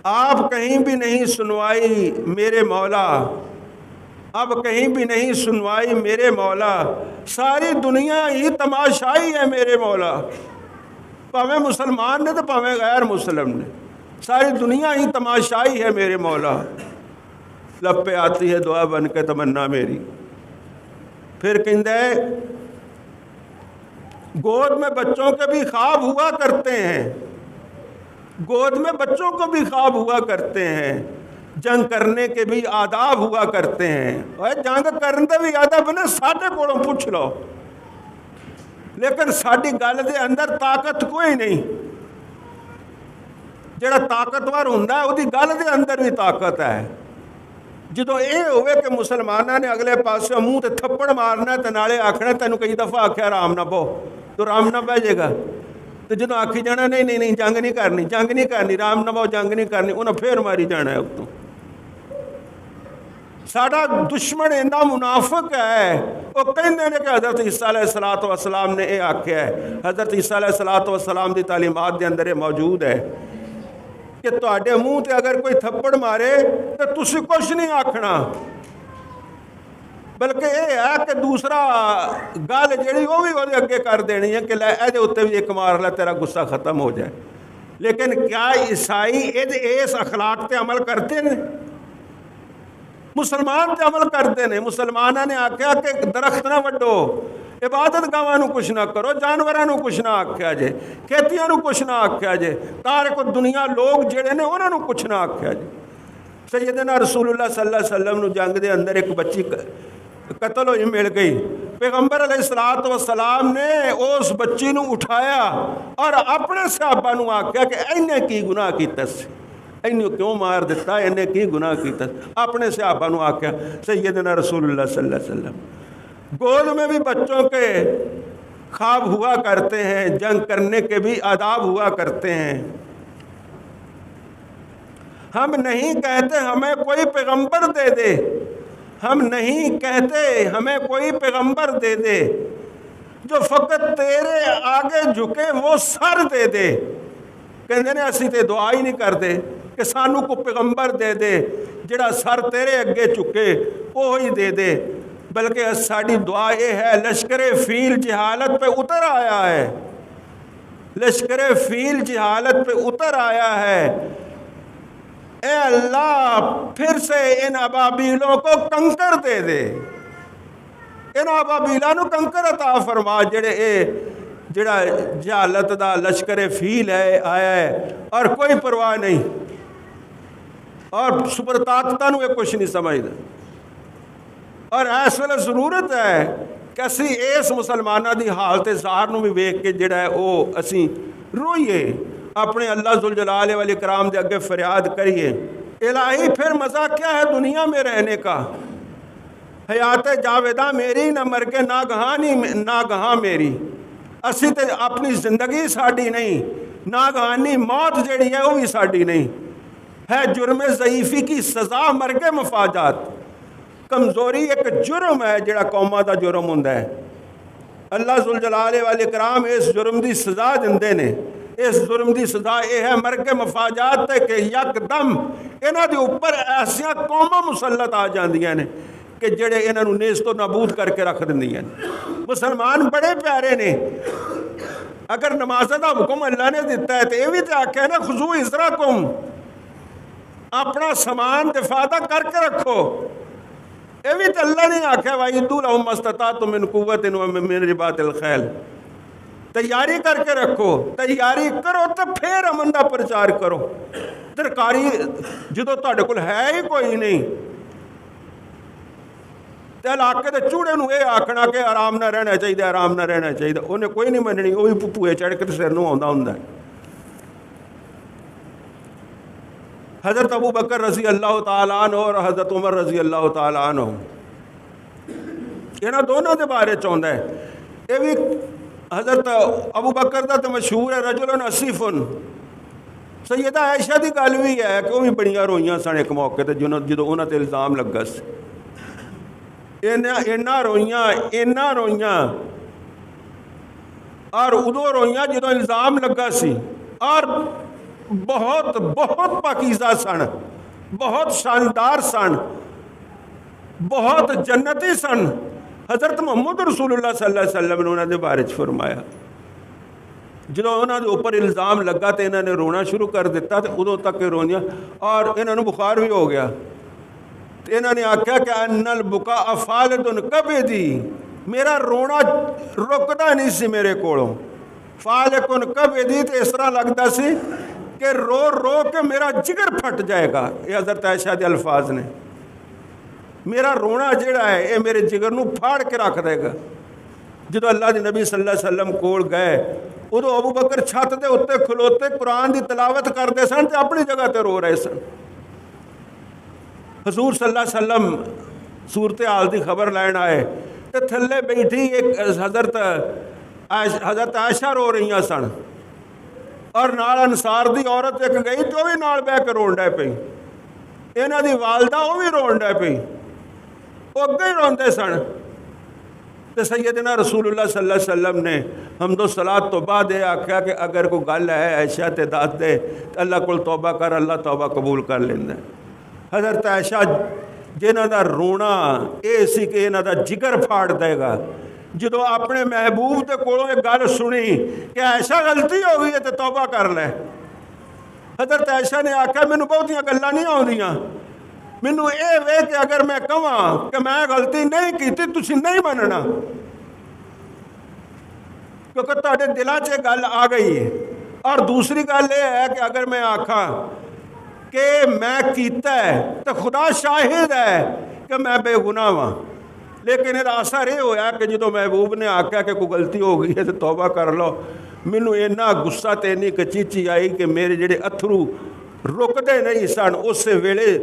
آپ کہیں بھی نہیں سنوائی میرے مولا، اب کہیں بھی نہیں سنوائی میرے مولا، ساری دنیا ہی تماشائی ہے میرے مولا۔ پاویں مسلمان نے تو پاویں غیر مسلم نے، ساری دنیا ہی تماشائی ہے میرے مولا۔ لب پہ آتی ہے دعا بن کے تمنا میری۔ پھر کہندا ہے گود میں بچوں کے بھی خواب ہوا کرتے ہیں، گود میں بچوں کو بھی خواب ہوا کرتے ہیں، جنگ کرنے کے بھی آداب ہوا کرتے ہیں۔ اور جنگ کرنے کے بھی آداب نے ساڈے کولوں پوچھ لو، لیکن ساڈی گل دے اندر طاقت کوئی نہیں۔ جڑا طاقتور ہوندا ہے وہ دی گل دے اندر بھی طاقت ہے۔ جدو یہ ہوئے کہ مسلمانوں نے اگلے پاسے منہ تے تھپڑ مارنا تے نالے آکھنا تینوں کئی دفعہ آکھیا رام نہ پو، تو رام نہ پہ جائے گا۔ تو جدو آکھی جانا نہیں جنگ نہیں کرنی، جنگ نہیں کرنی، رام نہ پو جنگ نہیں کرنی، انہیں پھر ماری جانا ہے۔ اتوں ساڈا دشمن اینا منافق ہے، وہ کہندے نے کہ حضرت عیسیٰ علیہ السلام نے یہ آکھیا ہے۔ حضرت عیسیٰ علیہ السلام دی تعلیمات دے اندر یہ موجود ہے کہ تواڈے منہ تے اگر کوئی تھپڑ مارے تو تسی کچھ نہیں آکھنا، بلکہ یہ ہے کہ دوسرا گل جڑی وہ بھی وہ اگے کر دینی ہے کہ لے اے دے اوتے بھی ایک مار لے تیرا غصہ ختم ہو جائے۔ لیکن کیا عیسائی اس اخلاق تے عمل کرتے ہیں؟ مسلمان تے عمل کرتے ہیں. مسلمانوں نے آخیا کہ درخت نہ وڈو, عبادت گاواں نو کچھ نہ کرو, جانوراں نو کچھ نہ آکھیا جے, کھیتیاں نو کچھ نہ آکھیا جے, تارک دنیا لوگ جڑے نے انہاں نو کچھ نہ آکھیا جے. سیدنا رسول اللہ صلی اللہ علیہ وسلم نو جنگ دے اندر ایک بچی قتل ہوئی مل گئی. پیغمبر علیہ الصلوۃ والسلام نے اس بچی نو اٹھایا اور اپنے صحابہ نو آکھیا کہ اینے کی گناہ کیتا سی, اینو کیوں مار دیتا, اینے کی گناہ کیتا. اپنے صحابہ نو آکھیا. سیدنا رسول اللہ صلی اللہ علیہ وسلم, گود میں بھی بچوں کے خواب ہوا کرتے ہیں, جنگ کرنے کے بھی آداب ہوا کرتے ہیں. ہم نہیں کہتے ہمیں کوئی پیغمبر دے دے, ہم نہیں کہتے ہمیں کوئی پیغمبر دے دے, جو فقط تیرے آگے جھکے وہ سر دے دے. کہندے نے اسی تے دعا ہی نہیں کرتے کہ سانو کو پیغمبر دے دے جڑا سر تیرے اگے چکے وہی دے دے, بلکہ ساری دعا یہ ہے لشکر فیل جہالت پہ اتر آیا ہے, لشکر فیل جہالت پہ اتر آیا ہے. اے اللہ پھر سے ان ابابیلوں کو کنکر دے دے, ان ابابیلاں نو کنکر عطا فرما جڑا جہالت دا لشکر فیل ہے آیا ہے اور کوئی پرواہ نہیں اور سپر طاقتاں نو یہ کچھ نہیں سمجھدا. اور اس ویلے ضرورت ہے کہ اسی اس مسلمانوں دی حالت ظاہر نو بھی ویکھ کے جڑا ہے او اسی روئیے, اپنے اللہ ذوالجلال والاکرام دے اگے فریاد کریے. الہی پھر مزہ کیا ہے دنیا میں رہنے کا, حیات جاویدہ میری نہ مرگ ناگہاں میری. اسی تے اپنی زندگی ساڈی نہیں, ناگہانی موت جڑی ہے وہ بھی ساڈی نہیں ہے. جرم ضعیفی کی سزا مرگ مفاجات. کمزوری ایک جرم ہے جڑا قوماں دا جرم ہوندا ہے. اللہ ذوالجلال والاکرام اس جرم دی سزا دیندے نے. اس جرم دی سزا یہ ہے مرگ مفاجات تے کہ یک دم انہاں دے اوپر ایسیاں قوماں مسلط آ جاندیاں نے کہ جڑے انہاں نو نیست و نابود کر کے رکھ دیندیاں نے. مسلمان بڑے پیارے نے, اگر نماز دا حکم اللہ نے دیتا ہے تو یہ بھی تو آکھیا نا خذو حذرکم, اپنا سامان دفاع کر کے رکھو. یہ بھی تو اللہ نے آکھیا وَأَعِدُّوا لَهُم مَّا اسْتَطَعْتُم مِّن قُوَّةٍ وَمِن رِّبَاطِ الْخَيْلِ. تیاری کر کے رکھو, تیاری کرو تو پھر امن دا پرچار کرو. درکاری جدو تہاڈے کول ہے ہی کوئی نہیں تے علاقے دے چوڑے نو یہ آکھنا کہ آرام نہ رہنا چاہیے, آرام نہ رہنا چاہیے, انہیں کوئی نہیں مننی, وہ بھی پھوئے چڑھ کے سر نو آندا ہوندا ہے. حضرت ابو بکر رضی اللہ تعالیٰ عنہ اور حضرت عمر رضی اللہ تعالیٰ عنہ انہاں دونوں دے بارے چاہندا ہے. یہ بھی حضرت ابو بکر دا تو مشہور ہے رجل اسیف. سیدہ عائشہ دی گل بھی ہے کہ وہ بھی بڑیاں روئیاں سن ایک موقع تے جدو انہاں تے الزام لگا سی. اینا روئیاں اور ادو روئیاں جدو الزام لگا سی, اور بہت بہت پاکیزہ سن, بہت شاندار سن, بہت جنتی سن. حضرت محمد رسول اللہ صلی اللہ علیہ وسلم نے انہوں نے بارے فرمایا جدو انہوں نے اوپر الزام لگا تو انہوں نے رونا شروع کر دیتا, تو ادو تک رونیاں, اور انہوں نے بخار بھی ہو گیا. تو انہوں نے آکھیا کہ ان البکاء فالد کبدی, میرا رونا رکدا نہیں سی میرے کولوں. فالق کبدی تو اس طرح لگتا سی کہ رو رو کے میرا جگر پھٹ جائے گا. یہ حضرت عائشہ دے الفاظ نے, میرا رونا جڑا ہے یہ میرے جگر نو پھاڑ کے رکھ دے گا. جدو اللہ دے نبی صلی اللہ علیہ وسلم کول گئے ادو ابو بکر چھت دے اتنے کھلوتے قرآن دی تلاوت کرتے سن تے اپنی جگہ تے رو رہے سن. حضور صلی اللہ علیہ وسلم صورتحال دی خبر لین آئے تے تھلے بیٹھی ایک حضرت عائشہ رو رہی سن, اور نال انصار دی عورت ایک گئی تو بھی نال بہ کے رون ڈے پئی. انہاں دی والدہ وہ بھی رون ڈے پئی, وہ اگے ہی روندے سن. تو سیدنا رسول اللہ صلی اللہ علیہ وسلم نے حمد و صلاۃ تو بعد یہ آکھیا کہ اگر کوئی گل ہے عائشہ تے دس دے تو اللہ کول توبہ کر, اللہ توبہ قبول کر لیندا ہے. حضرت عائشہ جنہاں دا رونا اے سی کہ انہاں دا جگر پھاڑ دے گا. جدو اپنے محبوب دے کولوں ایک گل سنی کہ عائشہ غلطی ہو گئی ہے تو توبہ کر لے, حضرت عائشہ نے آخیا مینوں بہتیاں گلاں نہیں آਉਂਦੀਆਂ, مینوں یہ وے کہ اگر میں کہاں کہ میں غلطی نہیں کیتی تسی نہیں مننا, کیونکہ تہاڈے دلاں 'چ گل آ گئی ہے. اور دوسری گل یہ ہے کہ اگر میں آکھاں کہ میں کیتا ہے تو خدا شاہد ہے کہ میں بے گناہ ہاں, لیکن یہ اثر یہ ہویا کہ جدو محبوب نے آخیا کہ کوئی غلطی ہو گئی ہے تو توبہ کر لو, مینوں اینا غصہ تے اینی کچیچی آئی کہ میرے جڑے اتھرو رکدے نہیں سن اس ویلے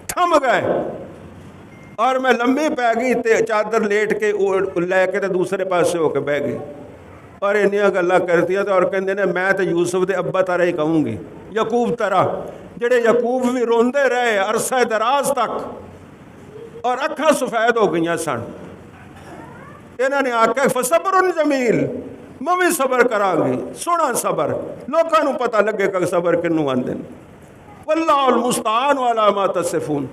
تھم گئے, اور میں لمبی پی گئی تے چادر لیٹ کے لے کے تے دوسرے پاسے ہو کے بہ گئی, اور انیاں گلاں کرتی اور کہندے نے میں تے یوسف دے ابا طرح ہی کہوں گی, یعقوب طرح, جڑے یعقوب بھی روندے رہے عرصہ دراز تک اور اکھاں سفید ہو گئیاں سن. انہاں نے آکھیا فصبر جمیل, میں بھی صبر کراں گی, سونا صبر, لوکاں نوں پتہ لگے کہ صبر کنوں آندے نے. واللہ المستعان علی ما تصفون.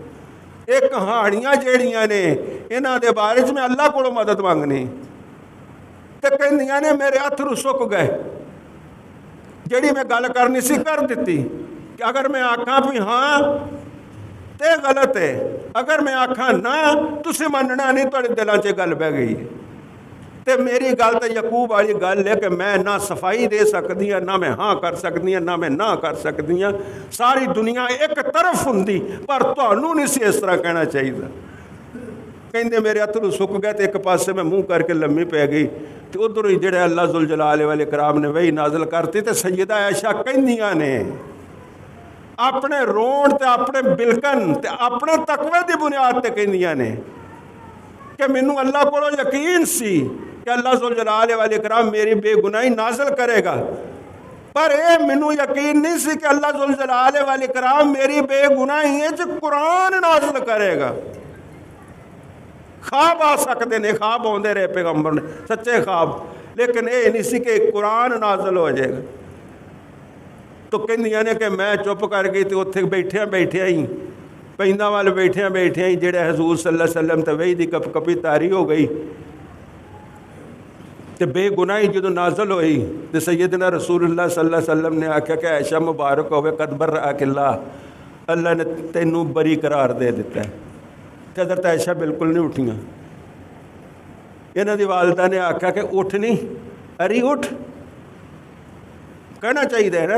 یہ کہانیاں جیڑیاں نے انہاں دے بارے میں اللہ کولوں مدد مانگنی تے کہندیاں نے میرے اتھرو سک گئے, جیڑی میں گل کرنی سی کر دیتی کہ اگر میں آکھاں بھی ہاں تے غلط ہے, اگر میں آکھاں نہ تسی مننا نہیں, تہاڈے دلاں 'چ گل بہ گئی ہے. تے میری گل تے یعقوب والی گل ہے کہ میں نہ صفائی دے سکدی ہاں, نہ میں ہاں کر سکدی ہاں, نہ میں نہ کر سکدی ہاں. ساری دنیا ایک طرف ہوندی پر تہانوں نہیں سی اس طرح کہنا چاہیے. کہندے میرے اتھرو سک گئے تے ایک پاسے میں منہ کر کے لمبی پی گئی, تے ادھر ہی جڑے اللہ ذوالجلال والاکرام نے وہی نازل کرتی تے سیدہ عائشہ کہندیاں نے اپنے رون تے اپنے بلکن تے اپنے تقوی دی بنیاد تے کہندیاں نے کہ مینوں اللہ کو یقین سی کہ اللہ ذوالجلال والاکرام میری بے گناہی نازل کرے گا, پر اے مینوں یقین نہیں سی کہ اللہ ذوالجلال والاکرام میری بے گناہی قرآن نازل کرے گا. خواب آ سکتے ہیں, خواب آتے رہے پیغمبر نے سچے خواب, لیکن یہ نہیں سی کہ قرآن نازل ہو جائے گا. تو کہندیاں نے کہ میں چپ کر گئی, تو اتنے بیٹھیاں ہی پیندا وال بیٹھیاں ہی جڑے حضور صلی اللہ علیہ وسلم تے وہی دی کپ کپی تاری ہو گئی. تے بے گناہی جدو نازل ہوئی تے سیدنا رسول اللہ صلی اللہ علیہ وسلم نے آکھیا کہ عائشہ مبارک ہوئے قد برأک اللہ, اللہ نے تینوں بری قرار دے دیتا ہے. تے حضرت عائشہ بالکل نہیں اٹھیاں. انہاں دی والدہ نے آکھیا کہ اٹھ نہیں, اری اٹھ, کہنا چاہیے ہے نا,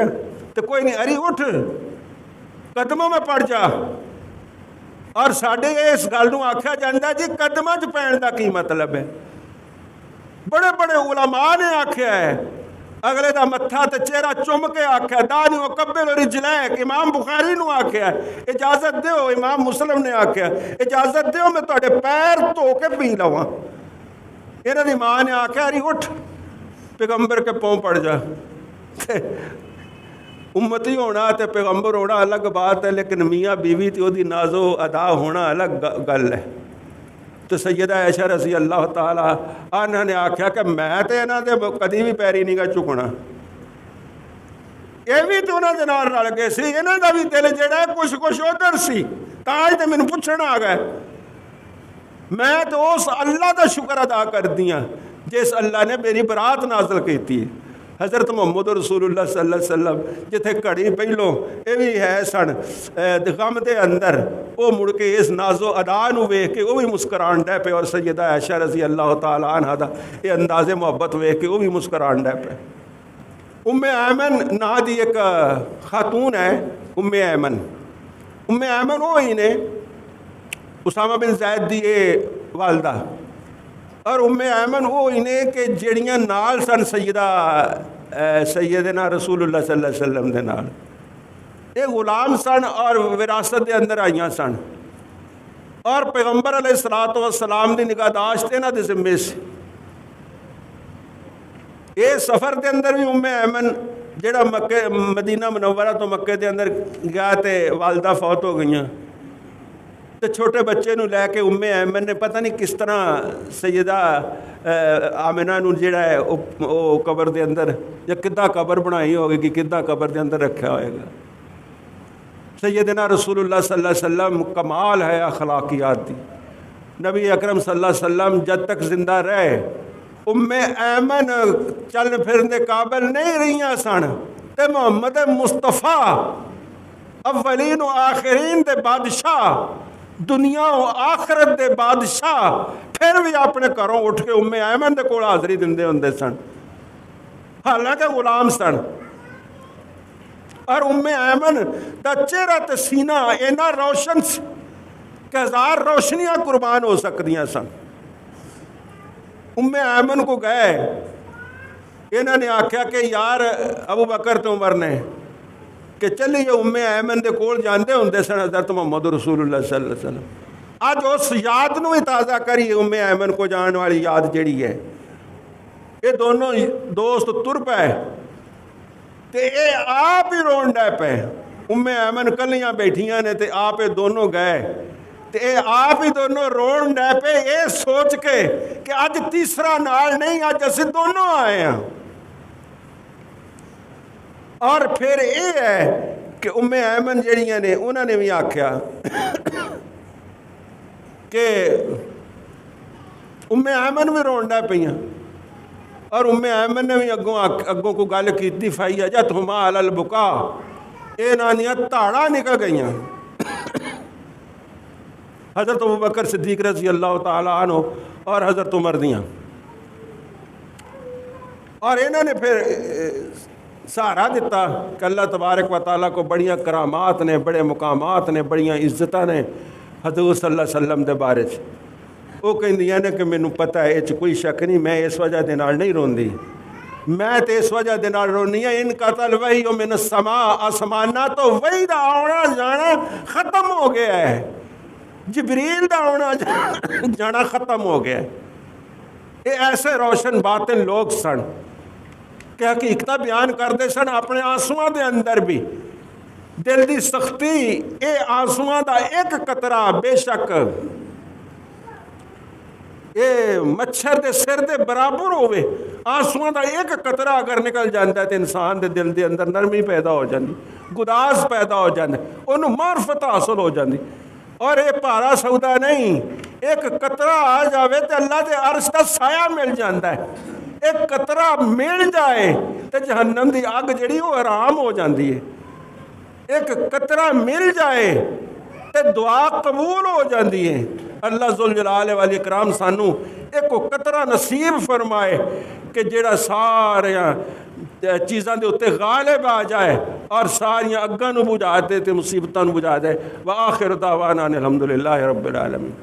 تو کوئی نہیں, اری اٹھ, قدموں میں پڑ جا. اور ساڈے اس گل نوں آکھیا جاندا جی قدماں 'چ پین دا کی مطلب ہے. بڑے بڑے علماء نے آکھیا ہے, اگلے دا متھا تے چہرہ چم کے آکھیا, دانی و قبل رجلیک, امام بخاری نو آکھیا ہے اجازت دیو, امام مسلم نے آکھیا اجازت دیو میں تہاڈے پیر دھو کے پی لواں. انہاں دی ماں نے آکھیا اری اٹھ, پیغمبر کے پاؤں پڑ جا. امتی ہونا تے پیغمبر ہونا الگ بات ہے, لیکن میاں بیوی تے دی نازو ادا ہونا الگ گل ہے. تو سیدہ عائشہ رضی اللہ تعالیٰ عنہ نے آکھیا کہ میں تے انہاں دے کدی بھی پیری نہیں گا چکنا. یہ بھی تو انہاں دے نال رل گئے سی, انہاں دا بھی دل جڑا ہے کچھ ادھر سی, تاں تے مینوں پوچھنا آ گئے. میں تو اس اللہ دا شکر ادا کردی ہاں جس اللہ نے میری برات نازل کیتی ہے. حضرت محمد رسول اللہ صلی اللہ علیہ وسلم جتھے گھڑی پہلوں یہ بھی ہے سن غم دے اندر, وہ مڑ کے اس نازو ادا نو ویکھ کے وہ بھی مسکران ڈے پے, اور سیدہ عائشہ رضی اللہ تعالیٰ عنہ دا یہ انداز محبت ویکھ کے وہ بھی مسکران ڈے پے. ام ایمن نا دی ایک خاتون ہے, ام ایمن وہی نے اسامہ بن زید دی والدہ, اور ام ایمن وہ انہیں کہ جڑیاں نال سن سیدنا رسول اللہ صلی اللہ علیہ وسلم دے نال, یہ غلام سن اور وراثت دے اندر آئیاں سن, اور پیغمبر علیہ الصلوۃ والسلام دی نگہداشت انہاں دے ذمے سی. یہ سفر دے اندر بھی ام ایمن جڑا مدینہ منورہ تو مکے دے اندر گیا تے والدہ فوت ہو گئیاں, تو چھوٹے بچے نو لے کے ام ایمن نے پتہ نہیں کس طرح سیدہ آمنہ نو جڑا ہے وہ قبر دے اندر یا کداں قبر بنائی ہوگی کہ کداں قبر دے اندر رکھا ہوئے گا. سیدنا رسول اللہ صلی اللہ علیہ وسلم کمال ہے اخلاقیات دی. نبی اکرم صلی اللہ علیہ وسلم جب تک زندہ رہے ام ایمن چل پھرنے قابل نہیں رہیاں سن, تے تے محمد مصطفیٰ اولین و آخرین دے بادشاہ، دنیا و آخرت دے بادشاہ، پھر بھی اپنے گھروں اٹھ کے ام ایمن دے کول حاضری دیندے ہوندے سن، حالانکہ غلام سن۔ اور ام ایمن دا چہرہ تے سینہ اینا روشن کہ ہزار روشنیاں قربان ہو سکدیاں سن۔ ام ایمن کو گئے، انہوں نے آکھیا کہ یار ابو بکر تے عمر نے کہ چلیے ام ایمن دے کول جاندے ہوندے سن حضرت محمد رسول اللہ صلی اللہ علیہ وسلم، آج اس یاد نو ہی تازہ کری ام ایمن کو جان والی یاد جیڑی ہے۔ یہ دونوں دوست تر پے تے اے آپ ہی رون ڈے پے، ام ایمن کلیاں بیٹھیاں نے تے آپ یہ دونوں گئے تے اے آپ ہی دونوں رون ڈے پے، اے سوچ کے کہ اج تیسرا نال نہیں، اج اسی دونوں آئے ہیں۔ اور پھر یہ ہے کہ ام ایمن جڑیاں نے انہوں نے بھی آکھیا کہ ام ایمن بھی رون ڈے پئیاں، اور ام ایمن نے بھی اگوں کو گل کیتی، فَإِّجَتْهُمَا عَلَى الْبُكَاءِ، اے نانیاں تاڑا نکل گئیاں۔ حضرت ابوبکر صدیق رضی اللہ تعالیٰ عنہ اور حضرت عمر دیاں، اور انہوں نے پھر سہارا دیتا کہ اللہ تبارک و تعالیٰ کو بڑیاں کرامات نے، بڑے مقامات نے، بڑیاں عزتاں نے حضور صلی اللہ علیہ وسلم دے بارے چ۔ وہ کہندیاں نے کہ مینوں پتہ ہے اچ کوئی شک نہیں، میں اس وجہ دے نال نہیں روندی، میں تے اس وجہ دے نال رونی ہاں، ان قتل وحی من السماء، آسمانہ تو وحی دا آنا جانا ختم ہو گیا ہے، جبریل دا آنا جانا ختم ہو گیا ہے۔ یہ ایسے روشن باطن لوگ سن کہ حقیقتہ بیان کردے سن اپنے آنسواں دے اندر بھی، دل دی سختی، اے آنسواں دا ایک قطرہ بے شک اے مچھر دے سر دے برابر ہوئے، آنسواں دا ایک قطرہ اگر نکل جاندہ ہے تو انسان دے دل دے اندر نرمی پیدا ہو جاندی، گداز پیدا ہو جاندی، انہوں معرفت حاصل ہو جاندی۔ اور اے پارا سودا نہیں، ایک قطرہ آ جاوے تو اللہ دے عرش کا سایہ مل جاندہ ہے، ایک قطرہ مل جائے تو جہنم دی آگ جڑی وہ حرام ہو جاندی ہے، ایک قطرہ مل جائے تو دعا قبول ہو جاندی ہے۔ اللہ ذوالجلال والاکرام سانو ایک قطرہ نصیب فرمائے کہ جڑا سارے چیزاں دے اتے غالب آ جائے اور ساریاں اگاں نو بجھا دے تے مصیبتاں نو بجھا دے۔ وآخر دعوانا الحمدللہ رب العالمین۔